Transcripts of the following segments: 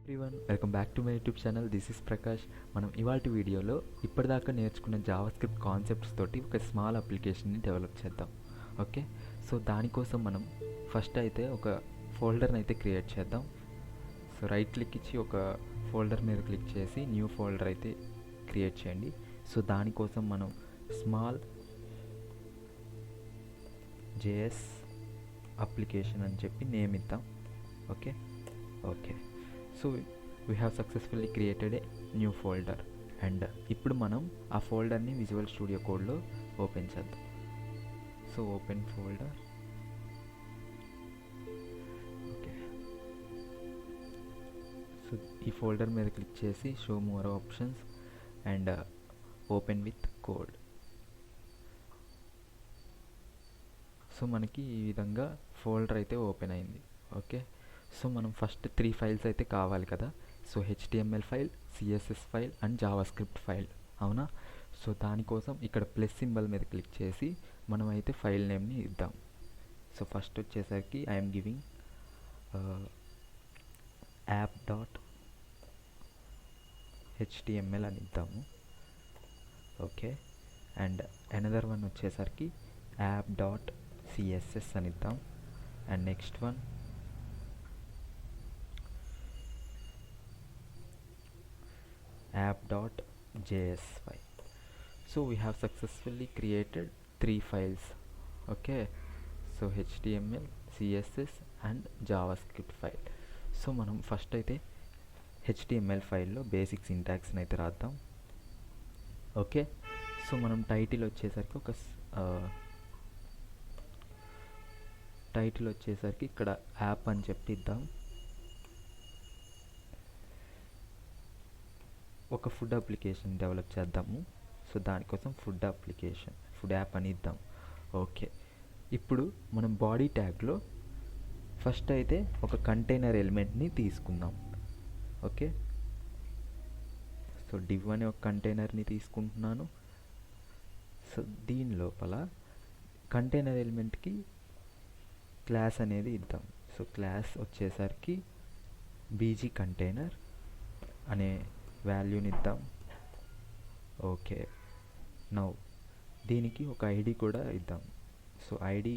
Everyone welcome back to my YouTube channel. This is Prakash. మనం ఇవాల్టి వీడియోలో ఇప్పటిదాకా నేర్చుకున్న జావా స్క్రిప్ట్ కాన్సెప్ట్స్ తోటి ఒక స్మాల్ అప్లికేషన్ని డెవలప్ చేద్దాం. ఓకే, సో దానికోసం మనం ఫస్ట్ అయితే ఒక ఫోల్డర్ని అయితే క్రియేట్ చేద్దాం. సో రైట్ క్లిక్ ఇచ్చి ఒక ఫోల్డర్ మీద క్లిక్ చేసి న్యూ ఫోల్డర్ అయితే క్రియేట్ చేయండి. సో దానికోసం మనం స్మాల్ జేఎస్ అప్లికేషన్ అని చెప్పి నేమ్ ఇద్దాం. Okay okay so we have successfully created a new folder. And ఇప్పుడు మనం ఆ ఫోల్డర్ని విజువల్ స్టూడియో కోడ్లో ఓపెన్ చేద్దాం. So open folder. Okay, so ఈ ఫోల్డర్ మీద క్లిక్ చేసి show more options and open with code. So మనకి ఈ విధంగా ఫోల్డర్ అయితే ఓపెన్ అయింది. ఓకే, సో మనం ఫస్ట్ 3 ఫైల్స్ అయితే కావాలి కదా. So HTML file, CSS file and JavaScript file, అవునా? సో దానికోసం ఇక్కడ ప్లస్ సింబల్ మీద క్లిక్ చేసి మనం అయితే ఫైల్ నేమ్ని ఇద్దాం. సో ఫస్ట్ వచ్చేసరికి ఐఎమ్ గివింగ్ app.html అని ఇద్దాము. ఓకే, అండ్ అనదర్ వన్ వచ్చేసరికి app.css అని ఇద్దాం. And next one app.jsy. so we have successfully created 3 files. okay, so HTML, CSS and JavaScript file. So మనం ఫస్ట్ అయితే HTML ఫైల్లో బేసిక్ సింటాక్స్ని అయితే రాద్దాం. ఓకే, సో మనం టైటిల్ వచ్చేసరికి ఇక్కడ యాప్ అని చెప్పి ఇద్దాం. ఒక ఫుడ్ అప్లికేషన్ డెవలప్ చేద్దాము. సో దానికోసం ఫుడ్ యాప్ అని ఇద్దాం. ఓకే, ఇప్పుడు మనం బాడీ ట్యాగ్లో ఫస్ట్ అయితే ఒక కంటైనర్ ఎలిమెంట్ని తీసుకుందాం. ఓకే, సో div అనే ఒక కంటైనర్ని తీసుకుంటున్నాను. సో దీని లోపల కంటైనర్ ఎలిమెంట్కి క్లాస్ అనేది ఇద్దాం. సో క్లాస్ వచ్చేసరికి బీజీ కంటైనర్ అనే వాల్యూని ఇద్దాం. ఓకే, నౌ దీనికి ఒక ఐడి కూడా ఇద్దాం. సో ఐడి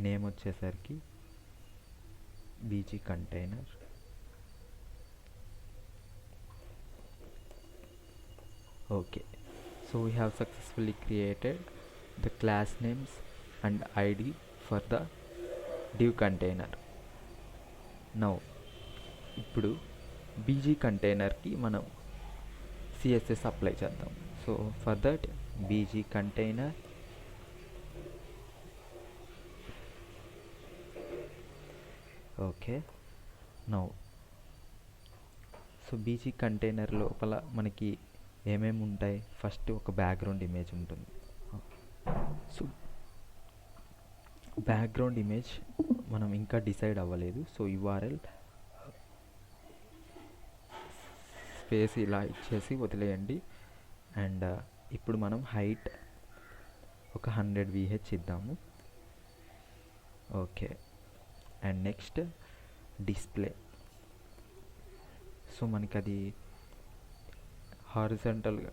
నేమ్ వచ్చేసరికి BG container. Okay, so we have successfully created the class names and ID for the div container. Now ఇప్పుడు బీజీ కంటైనర్కి మనం CSS అప్లై చేద్దాం. So for that BG container okay, now so BG container లోపల మనకి ఏమేమి ఉంటాయి? First ఒక background image ఉంటుంది. సో బ్యాక్గ్రౌండ్ ఇమేజ్ మనం ఇంకా డిసైడ్ అవ్వలేదు. సో URL స్పేస్ ఇలా ఇచ్చేసి వదిలేయండి. అండ్ ఇప్పుడు మనం హైట్ ఒక 100 VH ఇద్దాము. Okay, and next display. So మనకి అది హారిజంటల్గా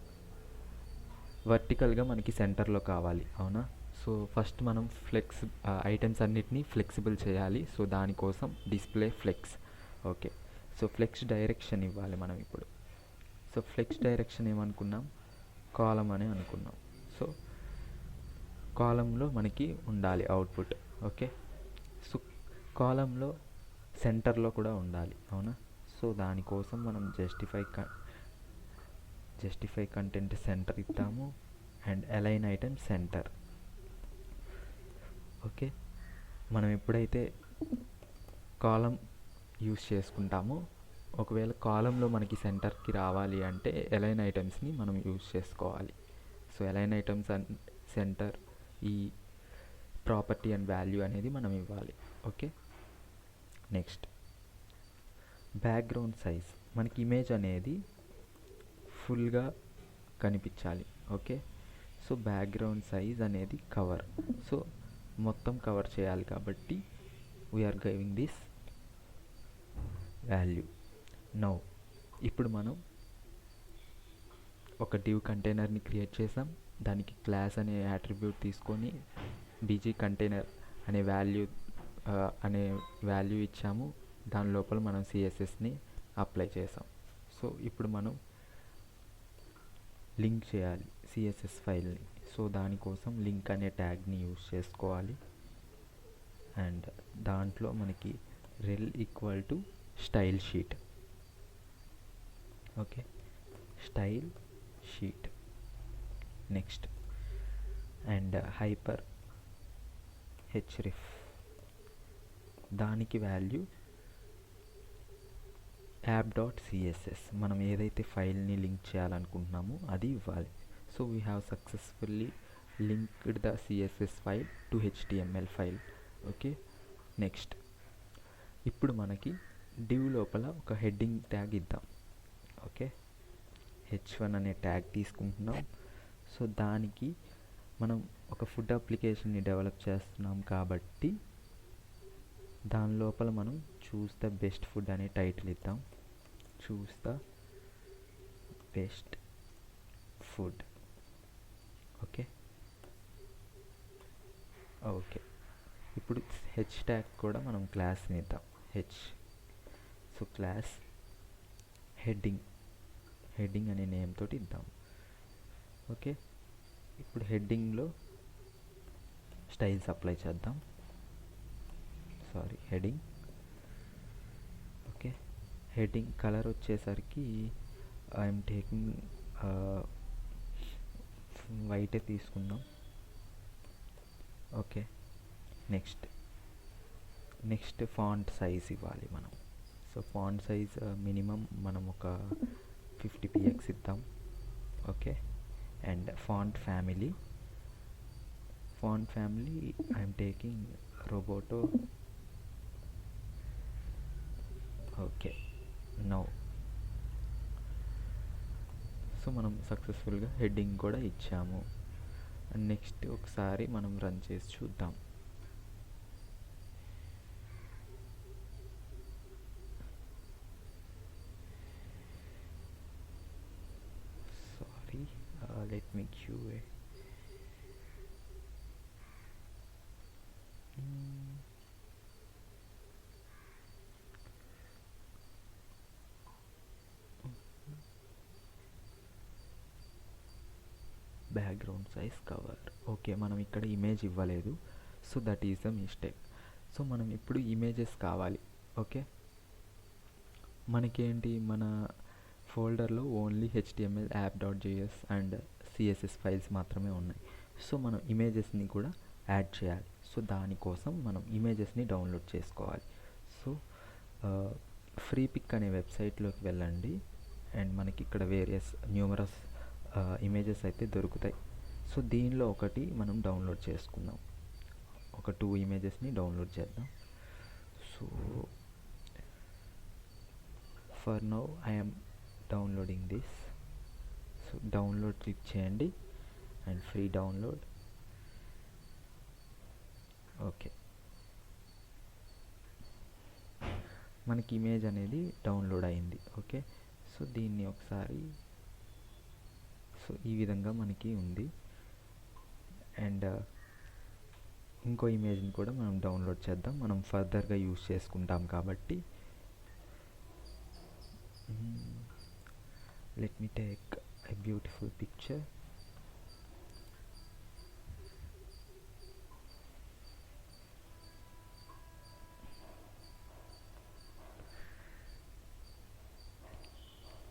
వర్టికల్గా మనకి సెంటర్లో కావాలి, అవునా? సో ఫస్ట్ మనం ఐటమ్స్ అన్నిటినీ ఫ్లెక్సిబుల్ చేయాలి. సో దానికోసం display flex. Okay, so flex direction ఇవ్వాలి మనం ఇప్పుడు. సో ఫ్లెక్స్ డైరెక్షన్ ఏమనుకున్నాం? కాలం అని అనుకున్నాం. సో కాలంలో మనకి ఉండాలి అవుట్పుట్. ఓకే, సో కాలంలో సెంటర్లో కూడా ఉండాలి, అవునా? సో దానికోసం మనం జస్టిఫై కంటెంట్ సెంటర్ ఇద్దాము and align item centre. Okay, మనం ఎప్పుడైతే కాలం యూస్ చేసుకుంటామో, ఒకవేళ కాలంలో మనకి సెంటర్కి రావాలి అంటే అలైన్ ఐటమ్స్ని మనం యూస్ చేసుకోవాలి. So align items and centre, ఈ ప్రాపర్టీ అండ్ వాల్యూ అనేది మనం ఇవ్వాలి. Okay, next background size. మనకి ఇమేజ్ అనేది ఫుల్గా కనిపించాలి. ఓకే, సో బ్యాక్గ్రౌండ్ సైజ్ అనేది కవర్. సో మొత్తం కవర్ చేయాలి కాబట్టి we're giving this value. Now ఇప్పుడు మనం ఒక డివ్ కంటైనర్ని క్రియేట్ చేసాం, దానికి క్లాస్ అనే యాట్రిబ్యూట్ తీసుకొని బీజీ కంటైనర్ అనే వాల్యూ ఇచ్చాము. దాని లోపల మనం సిఎస్ఎస్ని అప్లై చేసాం. సో ఇప్పుడు మనం లింక్ చేయాలి సిఎస్ఎస్ ఫైల్ని. సో దానికోసం లింక్ అనే ట్యాగ్ని యూజ్ చేసుకోవాలి. అండ్ దాంట్లో మనకి rel equal to style sheet. Okay, style sheet. Next and hyper హెచ్రిఫ్, దానికి వాల్యూ యాప్.css. మనం ఏదైతే ఫైల్ని లింక్ చేయాలనుకుంటున్నామో అది ఇవ్వాలి. So we have successfully linked the CSS file to HTML file. Okay, next ఇప్పుడు మనకి డివ్ లోపల ఒక హెడ్డింగ్ ట్యాగ్ ఇద్దాం. ఓకే, h1 అనే ట్యాగ్ తీసుకుంటున్నాం. సో దానికి మనం ఒక ఫుడ్ అప్లికేషన్ని డెవలప్ చేస్తున్నాం కాబట్టి దాని లోపల మనం చూస్ ద బెస్ట్ ఫుడ్ అనే టైటిల్ ఇద్దాం. చూస్ the best food. Okay okay, ఇప్పుడు హెచ్ ట్యాగ్ కూడా మనం క్లాస్ని ఇద్దాం, హెచ్. సో క్లాస్ హెడ్డింగ్ అనే నేమ్ తోటి ఇద్దాం. ఓకే, ఇప్పుడు హెడ్డింగ్లో స్టైల్స్ అప్లై చేద్దాం. హెడ్డింగ్. ఓకే, హెడ్డింగ్ కలర్ వచ్చేసరికి ఐఎమ్ టేకింగ్ వైటే తీసుకుందాం. ఓకే, నెక్స్ట్ ఫాంట్ సైజ్ ఇవ్వాలి మనం. సో ఫాంట్ సైజ్ మినిమం మనం ఒక 50 px ఇద్దాం. Okay, and font family I'm taking Roboto. Okay, now so మనం సక్సెస్ఫుల్గా హెడ్డింగ్ కూడా ఇచ్చాము. అండ్ నెక్స్ట్ ఒకసారి మనం రన్ చేసి చూద్దాం. Let me QA. Background size cover. Okay, మనం ఇక్కడ ఇమేజ్ ఇవ్వలేదు. So that is the mistake. So మనం ఇప్పుడు ఇమేజెస్ కావాలి. ఓకే, మనకేంటి, మన ఫోల్డర్లో only HTML app.js and CSS files మాత్రమే ఉన్నాయి. సో మనం ఇమేజెస్ని కూడా యాడ్ చేయాలి. సో దానికోసం మనం ఇమేజెస్ని డౌన్లోడ్ చేసుకోవాలి. సో ఫ్రీ పిక్ అనే వెబ్సైట్లోకి వెళ్ళండి అండ్ మనకి ఇక్కడ న్యూమరస్ ఇమేజెస్ అయితే దొరుకుతాయి. సో దీనిలో ఒకటి మనం డౌన్లోడ్ చేసుకుందాం. ఒక 2 ఇమేజెస్ని డౌన్లోడ్ చేద్దాం. So for now I'm downloading this. So download click చేయండి అండ్ ఫ్రీ డౌన్లోడ్. ఓకే, మనకి ఇమేజ్ అనేది డౌన్లోడ్ అయింది. ఓకే, సో దీన్ని ఒకసారి సో ఈ విధంగా మనకి ఉంది. అండ్ ఇంకో ఇమేజ్ని కూడా మనం డౌన్లోడ్ చేద్దాం, మనం ఫర్దర్గా యూజ్ చేసుకుంటాం కాబట్టి. Let me take a beautiful picture.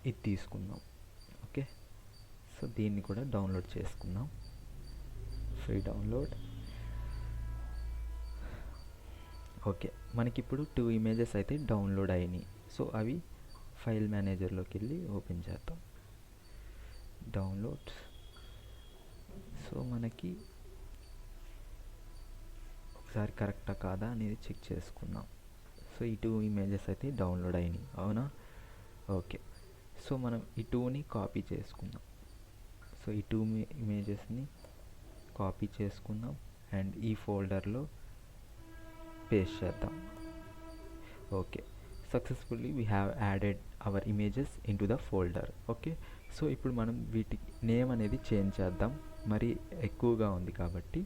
ఇది తీసుకుందాం. ఓకే, సో దీన్ని కూడా డౌన్లోడ్ చేసుకుందాం. Free download. ఓకే, మనకిప్పుడు 2 ఇమేజెస్ అయితే డౌన్లోడ్ అయినాయి. సో అవి ఫైల్ మేనేజర్లోకి వెళ్ళి ఓపెన్ చేద్దాం. డౌన్లోడ్స్. సో మనకి ఒకసారి కరెక్టా కాదా అనేది చెక్ చేసుకుందాం. సో ఈ 2 ఇమేజెస్ అయితే డౌన్లోడ్ అయినాయి, అవునా? ఓకే, సో మనం ఈ 2ని కాపీ చేసుకుందాం. సో ఈ 2 ఇమేజెస్ని కాపీ చేసుకుందాం అండ్ ఈ ఫోల్డర్లో పేస్ట్ చేద్దాం. Okay, successfully we have added our images in to the folder. Okay, so ఇప్పుడు మనం వీటి నేమ్ అనేది చేంజ్ చేద్దాం, మరి ఎక్కువగా ఉంది కాబట్టి.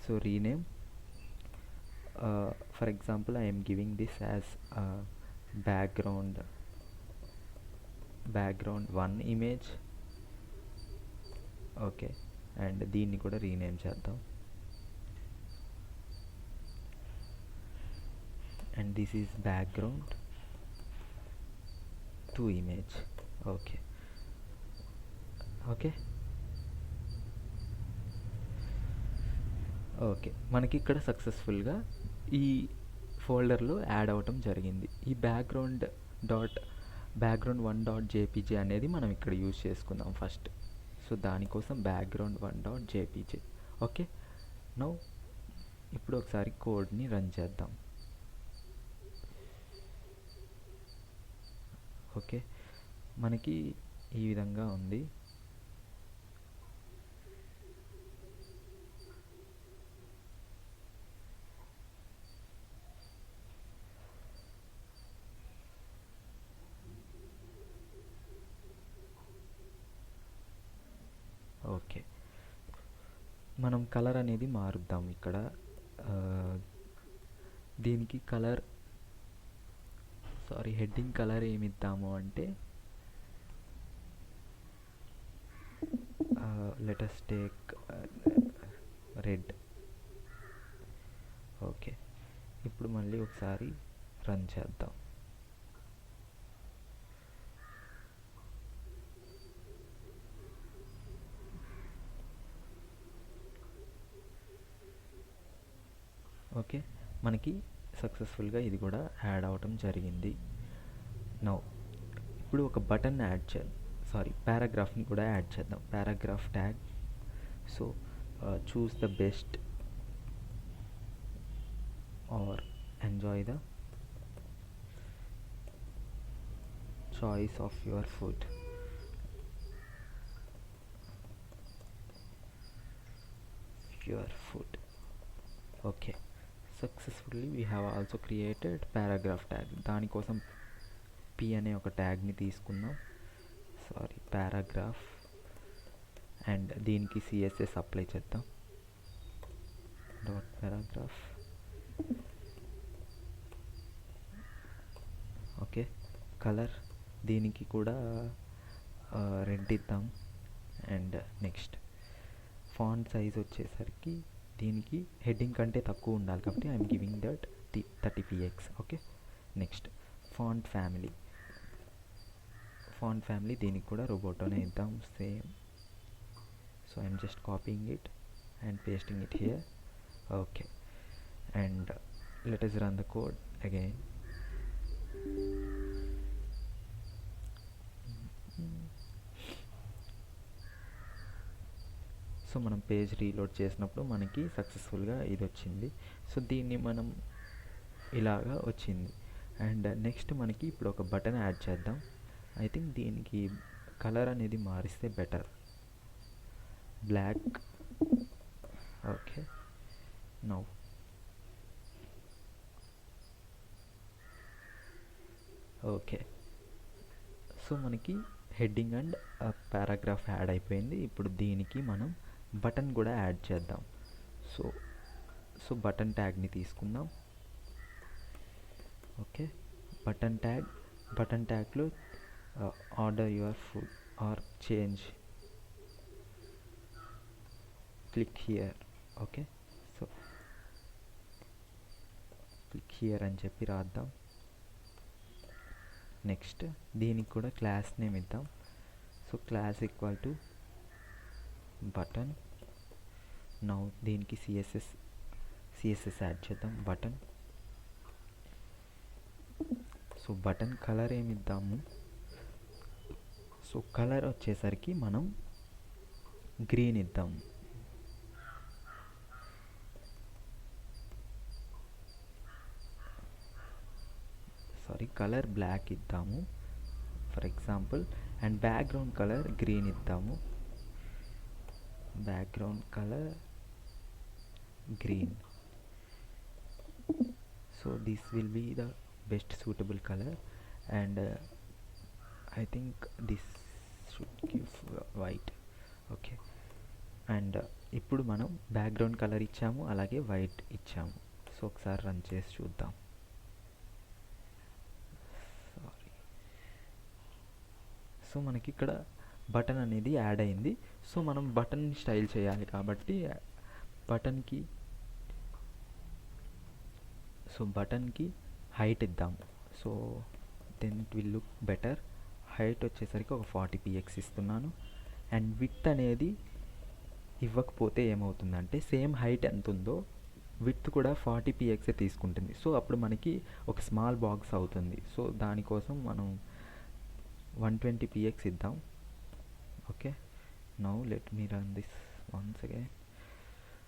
So rename, for example I'm giving this as background 1 image. Okay, and దీన్ని కూడా రీనేమ్ చేద్దాం. And this is background 2 image. Okay okay okay మనకి ఇక్కడ సక్సెస్ఫుల్గా ఈ ఫోల్డర్లో యాడ్ అవ్వటం జరిగింది. ఈ బ్యాక్గ్రౌండ్ 1.jpg అనేది మనం ఇక్కడ యూజ్ చేసుకుందాం ఫస్ట్. సో దానికోసం బ్యాక్గ్రౌండ్ 1.jpg. ఓకే, నౌ ఇప్పుడు ఒకసారి కోడ్ని రన్ చేద్దాం. ఓకే, మనకి ఈ విధంగా ఉంది. ఓకే, మనం కలర్ అనేది మారుద్దాం ఇక్కడ. దీనికి కలర్, హెడ్డింగ్ కలర్ ఏమి ఇద్దాము అంటే let us take red. Okay, ఇప్పుడు మళ్ళీ ఒకసారి రన్ చేద్దాం. ఓకే, మనకి సక్సెస్ఫుల్గా ఇది కూడా యాడ్ అవటం జరిగింది. నౌ ఇప్పుడు ఒక బటన్ యాడ్ చేద్దాం, పారాగ్రాఫ్ని కూడా యాడ్ చేద్దాం. Paragraph tag. So choose the best or enjoy the choice of your food. Okay, successfully we have also created paragraph tag. దానికోసం p అనే ఒక ట్యాగ్ని తీసుకుందాం. పారాగ్రాఫ్, అండ్ దీనికి css అప్లై చేద్దాం. .paragraph. ఓకే, కలర్ దీనికి కూడా రెడ్ ఇద్దాం. అండ్ నెక్స్ట్ ఫాంట్ సైజ్ వచ్చేసరికి దీనికి హెడ్డింగ్ కంటే తక్కువ ఉండాలి కాబట్టి I'm giving that 30px. Okay, next font family దీనికి కూడా రోబోటోనే ఇద్దాం, same. So I'm just copying it and pasting it here. Okay, and let us run the code again. So మనం పేజ్ రీలోడ్ చేసినప్పుడు మనకి సక్సెస్ఫుల్గా ఇది వచ్చింది. సో దీన్ని మనం ఇలాగా వచ్చింది. అండ్ నెక్స్ట్ మనకి ఇప్పుడు ఒక బటన్ యాడ్ చేద్దాం. ఐ థింక్ దీనికి కలర్ అనేది మారిస్తే better, black. Okay, now okay, so మనకి హెడ్డింగ్ అండ్ పారాగ్రాఫ్ యాడ్ అయిపోయింది. ఇప్పుడు దీనికి మనం బటన్ కూడా యాడ్ చేద్దాం. సో బటన్ ట్యాగ్ని తీసుకుందాం. ఓకే, బటన్ ట్యాగ్లో order your food or change, click here. Okay, so click here అని చెప్పి రాద్దాం. నెక్స్ట్ దీనికి కూడా క్లాస్ నేమ్ ఇద్దాం. So class equal to button. Now దీనికి సిఎస్ఎస్ యాడ్ చేద్దాం, బటన్. సో బటన్ కలర్ ఏమి ఇద్దాము? సో కలర్ వచ్చేసరికి మనం గ్రీన్ ఇద్దాం. కలర్ బ్లాక్ ఇద్దాము for example. And background colour green ఇద్దాము. Background colour green. So this will be the best suitable colour. And I think this should give white. Okay, and ఇప్పుడు మనం background colour ఇచ్చాము, అలాగే white ఇచ్చాము. So ఒకసారి run చేసి చూద్దాం. Sorry. So మనకి ఇక్కడ బటన్ అనేది యాడ్ అయింది. సో మనం బటన్ స్టైల్ చేయాలి కాబట్టి బటన్కి హైట్ ఇద్దాం. So then it will look better. Height వచ్చేసరికి ఒక 40 px ఇస్తున్నాను. అండ్ విడ్త్ అనేది ఇవ్వకపోతే ఏమవుతుందంటే సేమ్ హైట్ ఎంత ఉందో విడ్త్ కూడా 40 px తీసుకుంటుంది. సో అప్పుడు మనకి ఒక స్మాల్ బాక్స్ అవుతుంది. సో దానికోసం మనం 120 px ఇద్దాం. Okay, now let me run this once again.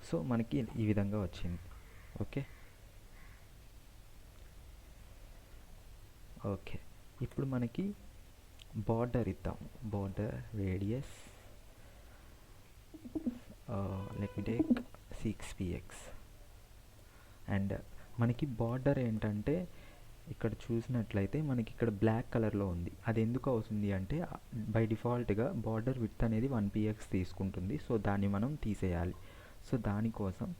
So మనకి ఈ విధంగా వచ్చింది. ఓకే ఓకే, ఇప్పుడు మనకి బార్డర్ ఇద్దాం. Border radius let me take 6 px. And మనకి బార్డర్ ఏంటంటే ఇక్కడ చూసినట్లయితే మనకి ఇక్కడ బ్లాక్ కలర్లో ఉంది. అది ఎందుకు అవుతుంది అంటే బై డిఫాల్ట్గా బార్డర్ విడ్త్ అనేది 1 px తీసుకుంటుంది. సో దాన్ని మనం తీసేయాలి. సో దానికోసం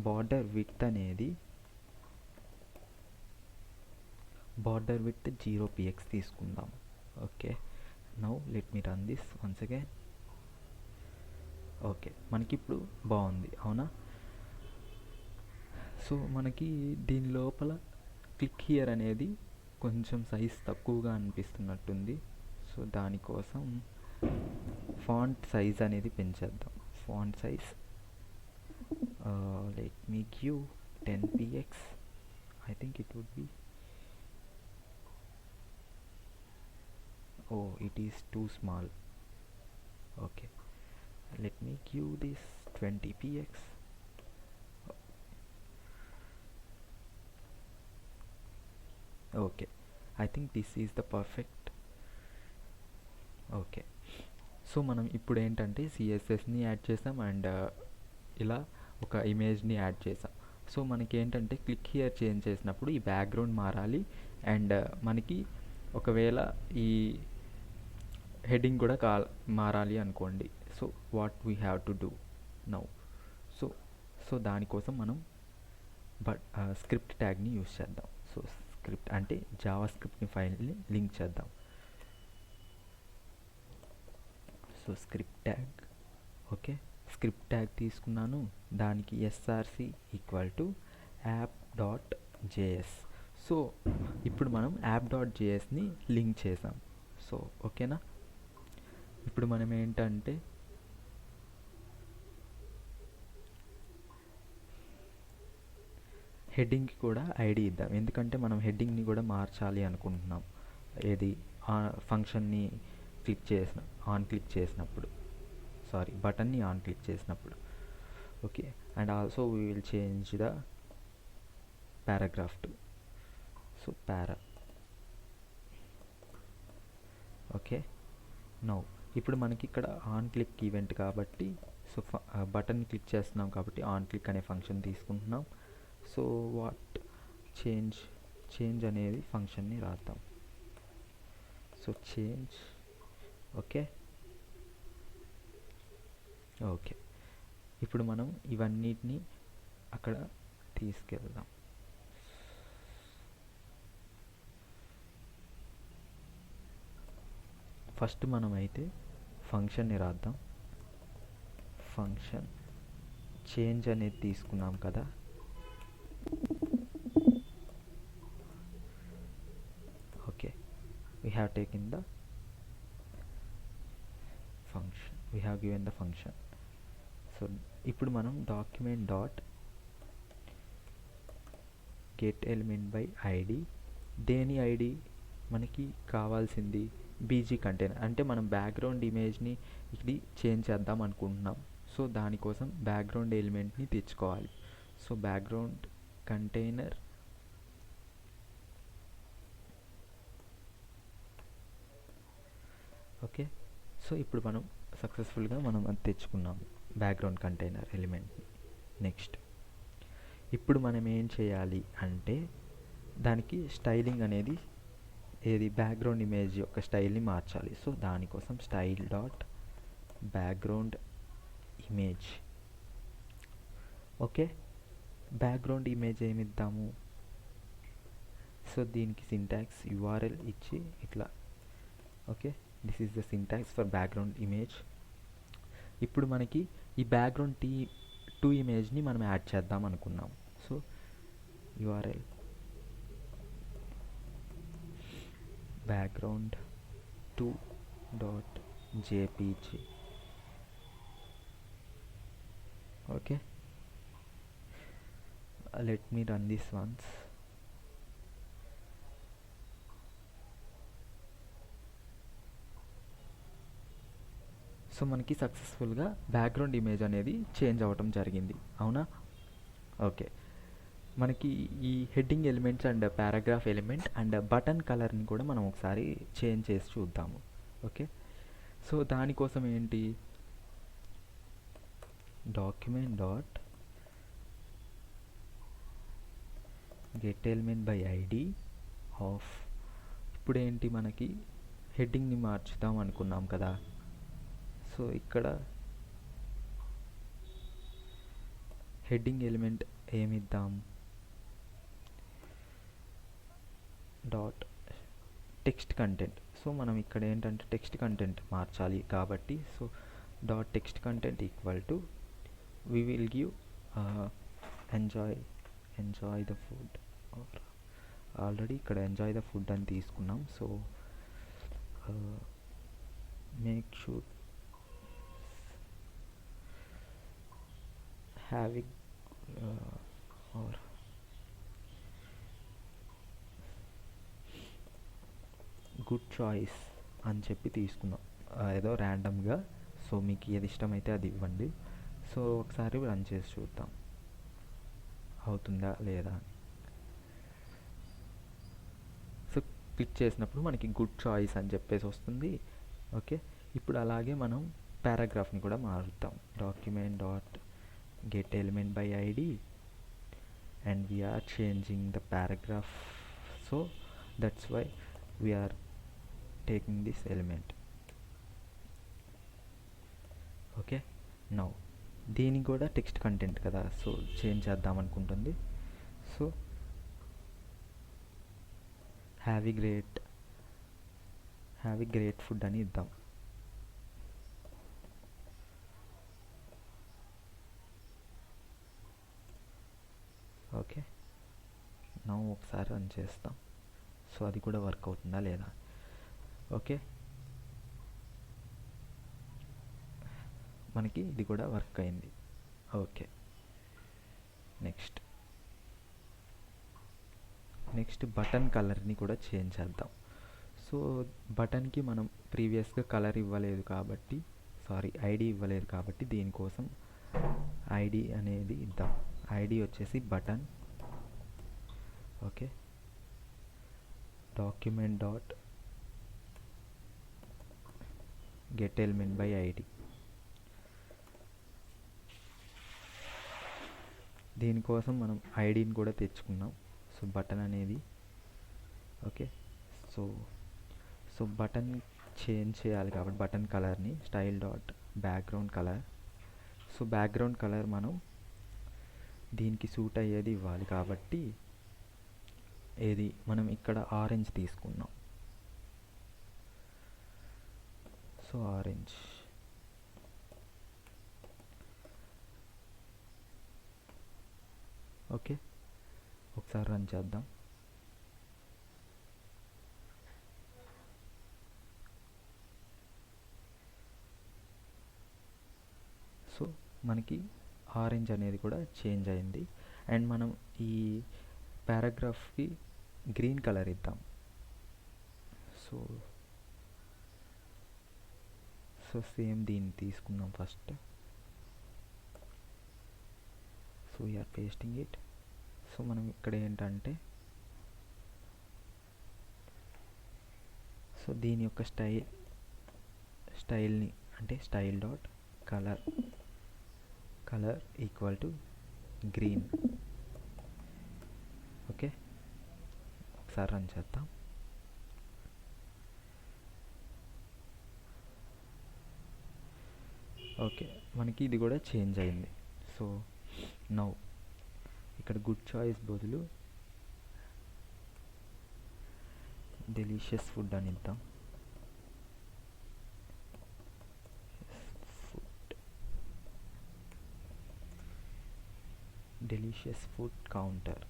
బార్డర్ విడ్త్ 0 px తీసుకుందాం. Okay, now let me run this once again. Okay, మనకి ఇప్పుడు బాగుంది అవునా. సో మనకి దీని లోపల క్లిక్ హియర్ అనేది కొంచెం సైజ్ తక్కువగా అనిపిస్తున్నట్టుంది. సో దానికోసం ఫాంట్ సైజ్ అనేది పెంచేద్దాం. Font size let me give 10 px. I think it would be it is too small. Okay, let me give this 20 px. Okay, I think this is the perfect. Okay, so మనం ఇప్పుడు ఏంటంటే సిఎస్ఎస్ని add చేసాం and ఇలా ఒక ఇమేజ్ని add చేసాం. So మనకి ఏంటంటే క్లిక్ హియర్ చేంజ్ చేసినప్పుడు ఈ బ్యాక్గ్రౌండ్ మారాలి. అండ్ మనకి ఒకవేళ ఈ హెడ్డింగ్ కూడా మారాలి అనుకోండి. So what we have to do now. So దానికోసం మనం స్క్రిప్ట్ ట్యాగ్ని యూస్ చేద్దాం. సో స్క్రిప్ట్ అంటే జావా స్క్రిప్ట్ని ఫైల్ని లింక్ చేద్దాం. So script tag. Okay, script tag తీసుకున్నాను. దానికి src = app.js. సో ఇప్పుడు మనం app.jsని లింక్ చేసాం. సో ఓకేనా. ఇప్పుడు మనం ఏంటంటే హెడ్డింగ్కి కూడా ఐడి ఇద్దాం. ఎందుకంటే మనం హెడ్డింగ్ని కూడా మార్చాలి అనుకుంటున్నాం. ఏది ఫంక్షన్ని క్లిక్ చేసినప్పుడు బటన్ని ఆన్ క్లిక్ చేసినప్పుడు. Okay, and also we will change the paragraph to para. Okay, now ఇప్పుడు మనకి ఇక్కడ ఆన్ క్లిక్ ఈవెంట్ కాబట్టి సో బటన్ క్లిక్ చేస్తున్నాం కాబట్టి ఆన్ క్లిక్ అనే ఫంక్షన్ తీసుకుంటున్నాం. సో వాట్ చేంజ్ అనేది ఫంక్షన్ని రాద్దాం. So change. ఓకే ఓకే, ఇప్పుడు మనం ఇవన్నిటిని అక్కడ తీసుకెళ్దాం. ఫస్ట్ మనం అయితే ఫంక్షన్ని రాద్దాం. ఫంక్షన్ చేంజ్ అనేది తీసుకున్నాం కదా. Okay, we have taken the function, we have given the function. So ఇప్పుడు మనం document dot get element by id. దేని ఐడి మనకి కావాల్సింది బీజీ కంటైనర్. అంటే మనం బ్యాక్గ్రౌండ్ ఇమేజ్ని ఇది చేంజ్ చేద్దాం అనుకుంటున్నాం. సో దానికోసం బ్యాక్గ్రౌండ్ ఎలిమెంట్ని తెచ్చుకోవాలి. So background container okay. So ఇప్పుడు మనం సక్సెస్ఫుల్గా మనం అది తెచ్చుకున్నాం బ్యాక్గ్రౌండ్ కంటైనర్ ఎలిమెంట్ని. నెక్స్ట్ ఇప్పుడు మనం ఏం చేయాలి అంటే దానికి స్టైలింగ్ అనేది ఏది బ్యాక్గ్రౌండ్ ఇమేజ్ యొక్క స్టైల్ని మార్చాలి. సో దానికోసం style dot background image. Okay, background image ఏమిద్దాము? సో దీనికి సింటాక్స్ URL ఇచ్చి ఇట్లా. Okay, this is the syntax for background image. ఇప్పుడు మనకి ఈ బ్యాక్గ్రౌండ్ టూ ఇమేజ్ని మనం యాడ్ చేద్దాం అనుకున్నాం. So URL background2.jpg. okay, let me run this once. So మనకి సక్సెస్ఫుల్గా బ్యాక్గ్రౌండ్ ఇమేజ్ అనేది చేంజ్ అవ్వటం జరిగింది, అవునా? ఓకే, మనకి ఈ heading elements and paragraph element and button కలర్ని కూడా మనం ఒకసారి చేంజ్ చేసి చూద్దాము. ఓకే, సో దానికోసం ఏంటి, document dot get element by ID of. ఇప్పుడు ఏంటి, మనకి హెడ్డింగ్ని మార్చుదాం అనుకున్నాం కదా. సో ఇక్కడ హెడ్డింగ్ ఎలిమెంట్ ఏమిద్దాం, డాట్ టెక్స్ట్ కంటెంట్. సో మనం ఇక్కడ ఏంటంటే టెక్స్ట్ కంటెంట్ మార్చాలి కాబట్టి, so dot text content equal to we will give enjoy the food. Already ఇక్కడ ఎంజాయ్ ద ఫుడ్ అని తీసుకున్నాం. So make sure having or good choice అని చెప్పి తీసుకున్నాం, ఏదో ర్యాండమ్గా. సో మీకు ఏది ఇష్టమైతే అది ఇవ్వండి. సో ఒకసారి రన్ చేసి చూద్దాం అవుతుందా లేదా. సో క్లిక్ చేసినప్పుడు మనకి గుడ్ చాయిస్ అని చెప్పేసి వస్తుంది. ఓకే, ఇప్పుడు అలాగే మనం పారాగ్రాఫ్ని కూడా మారుద్దాం. Document dot get element by id and we are changing the paragraph, so that's why we are taking this element. okay, now దీని కూడా టెక్స్ట్ కంటెంట్ కదా, సో చేంజ్ చేద్దాం అనుకుంటుంది. So have a great food అని ఇద్దాం. Okay, నా ఒకసారి run చేస్తాం. సో అది కూడా వర్క్ అవుతుందా లేదా. ఓకే, మనకి ఇది కూడా వర్క్ అయింది. ఓకే, నెక్స్ట్ బటన్ కలర్ని కూడా చేంజ్ చేద్దాం. సో బటన్కి మనం ప్రీవియస్గా కలర్ ఇవ్వలేదు కాబట్టి, ఐడి ఇవ్వలేదు కాబట్టి దీనికోసం ఐడి అనేది ఇద్దాం. ఐడి వచ్చేసి button. Okay, document dot get element by ID. దీనికోసం మనం ఐడిని కూడా తెచ్చుకున్నాం. సో బటన్ అనేది. ఓకే, సో బటన్ చేంజ్ చేయాలి కాబట్టి బటన్ కలర్ని style dot background colour. So background colour మనం దీనికి సూట్ అయ్యేది ఇవ్వాలి కాబట్టి ఏది మనం ఇక్కడ ఆరెంజ్ తీసుకున్నాం. So orange. ఓకే, ఒకసారి రన్ చేద్దాం. సో మనకి ఆరెంజ్ అనేది కూడా చేంజ్ అయింది. అండ్ మనం ఈ పారాగ్రాఫ్కి గ్రీన్ కలర్ ఇద్దాం. సో సేమ్ దీన్ని తీసుకుందాం first. So we're pasting it. So మనం ఇక్కడ ఏంటంటే సో దీని యొక్క స్టైల్ని అంటే style dot colour equal to green. Okay, ఒకసారి రన్ చేద్దాం. ఓకే, మనకి ఇది కూడా చేంజ్ అయింది. సో నౌ ఇక్కడ గుడ్ చాయిస్ బదులు డెలిషియస్ ఫుడ్ అని ఇద్దాం. Food, delicious food counter.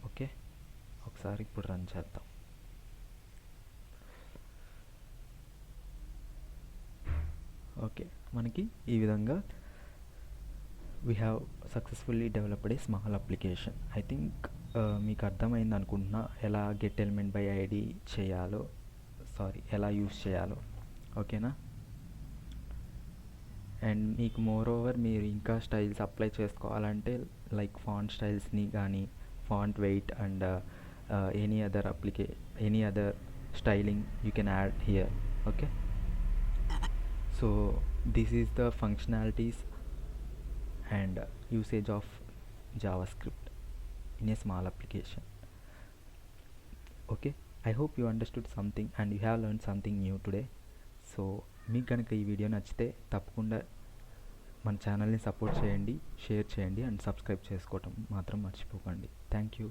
Okay, ఒకసారి ఇప్పుడు రన్ చేద్దాం. ఓకే, మనకి ఈ విధంగా we have successfully developed a small application. I think మీకు అర్థమైంది అనుకుంటున్నా ఎలా గెట్ ఎలిమెంట్ బై ఐడి చేయాలో, ఎలా యూస్ చేయాలో. ఓకేనా? అండ్ మీకు మోర్ ఓవర్ మీరు ఇంకా స్టైల్స్ అప్లై చేసుకోవాలంటే లైక్ ఫాంట్ స్టైల్స్ని కానీ font wait and any other styling you can add here. Okay, so this is the functionalities and usage of JavaScript in a small application. Okay, I hope you understood something and you have learned something new today. So మీకు కనుక ఈ video నచ్చితే తప్పకుండా మన ఛానల్ని support చేయండి, share చేయండి and subscribe చేసుకోవటం మాత్రం మర్చిపోకండి. Thank you.